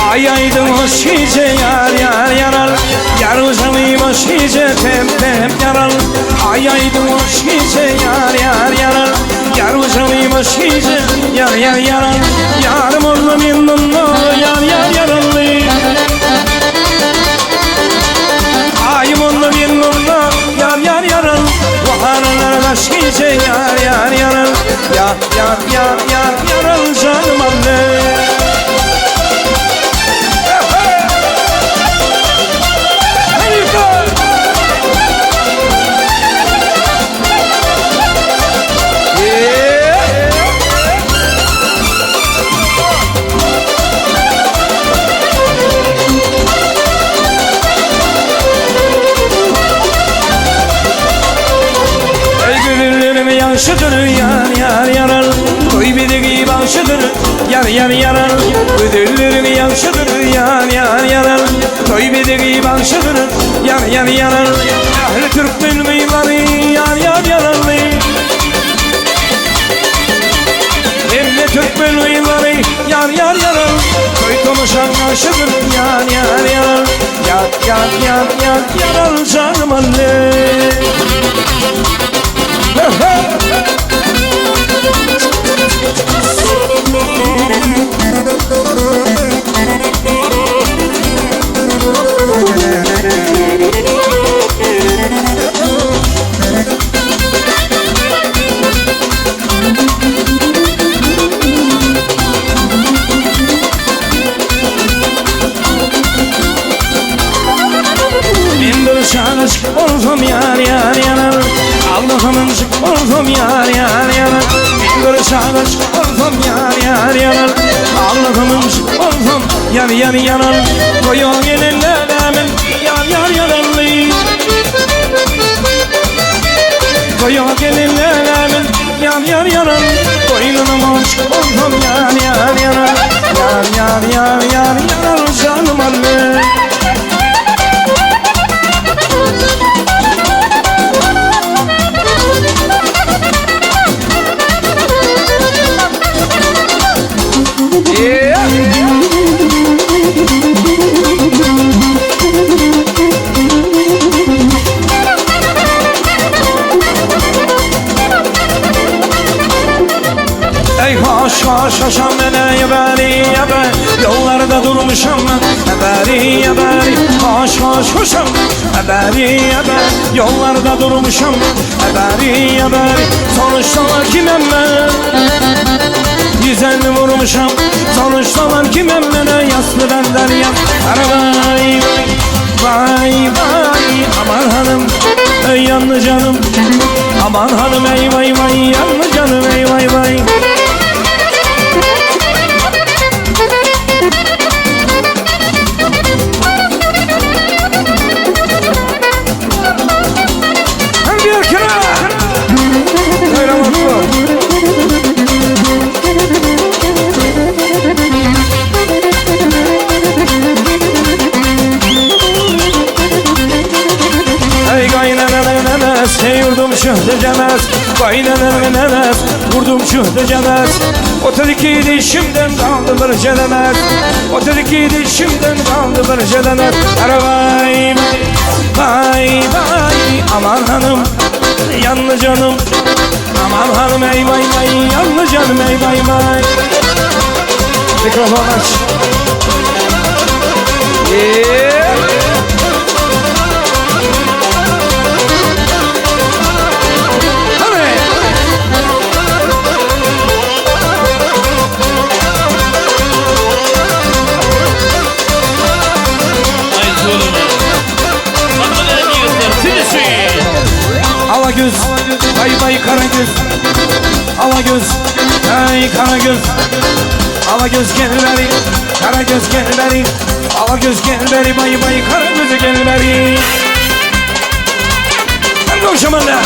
Ay aydım hoş gece yar yar yarar. Yar uzanayım hoş gece tep tep yarar. Ay aydım hoş gece yar yar yarar. Yar uzanayım hoş gece yar yar yarar. Yarım oldum yanımda yar yar yararlı. Ayım oldum yanımda yar yar yarar. Baharlar hoş gece yar yar yarar. Yar yar yar yar yarar canım anne. Şıdır yar yar yarar. Koy bir başıdır yar yar yarar. Ödüllerini yanşıdır yar yar yarar. Koy bir başıdır yar yar yarar. Ahli Türk bilmiyorlar yar yar yararlı. Emre Türk bilmiyorlar yar yar yarar. Koy konuşan aşıdır yar yar yarar. Yar yar yar yar yarar canım anne. Şanış oldum yar yar yanar. Allah'ımın şık oldum yar yar yanar. Bir şanış oldum yar yar yanar. Allah'ımın şık oldum yar yar yanar. Koyu gelinlerim yar yar yararlı. Koyu gelinlerim yar yar yarar. Koynuma şık oldum yar yar yanar. Yar yar yar yar yarar canım anne. Ey hoş hoş hoşam beni eberi eberi. Yollarda durmuşam ben eberi eberi. Hoş hoş hoşam eberi eberi. Yollarda durmuşam eberi eberi. Sonuçta kimem ben? 150 vurmuşam. Sonuçta kimem ben? Yaslı benden yap. Vay vay vay. Aman hanım ey yanlı canım. Aman hanım ey vay vay. Yanlı canım ey vay vay. Yurdum şöhde cemez, kaynanır nemez. Vurdum şöhde cemez. O tediki dişimden kaldı bir celemez. O tediki dişimden kaldı bir celemez. Vay vay vay. Aman hanım yanlı canım. Aman hanım ey vay vay. Yanlı canım ey vay vay. Mikrofon aç. Alagöz, bay bay Karagöz. Alagöz, ay Karagöz. Alagöz gel beri, Karagöz gel beri. Alagöz gel beri, bay bay Karagöz gel beri. Ben koşamam lan.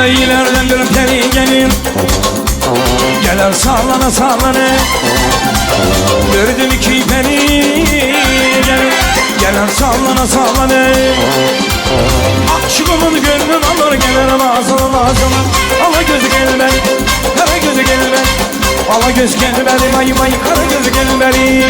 Öylerden bir peri gelir, gelir sallana sallana. Gördüm iki peri gelir, gelir sallana sallana. Aşkımın gönlüm alır gelir ağzına ağzına. Ala gözü gel beni, kara gözü gel beni. Ala göz gel beni, vay vay kara gözü gel beni.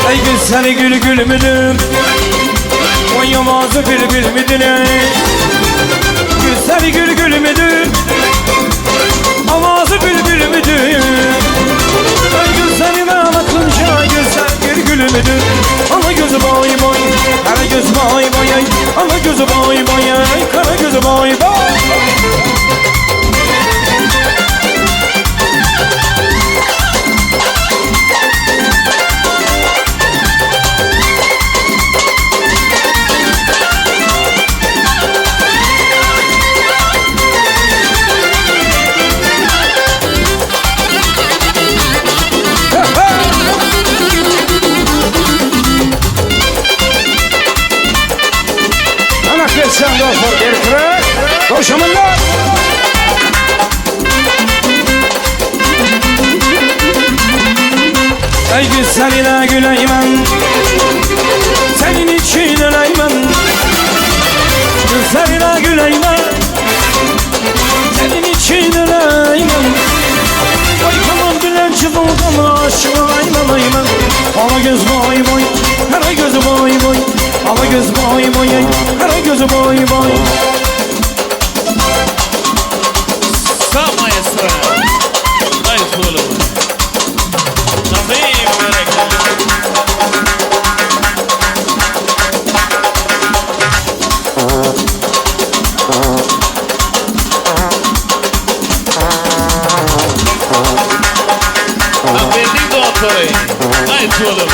Ey güzel gül gül müdür, o yamazı bülbül müdür? Güzel gül gül müdür, avazı bülbül müdür? Ey güzelime bakınca güzel gül gül müdür? Ala gözü boy boy, kara göz boy boy, ala gözü boy boy, kara gözü boy boy. Sen de for bir kırık koşumunlar. Ey güzeline güleymen, senin için öleymen. Güzeline güleymen, senin için öleymen. Ay kaman bilenci buldan aşkı ayman ayman. Ala göz boy boy, kara göz boy boy. Ala göz boy boy, kara gözü boy boy. Sağ maestro. Nice oğlum. Nazım bereket. Aferin doktor. Nice oğlum.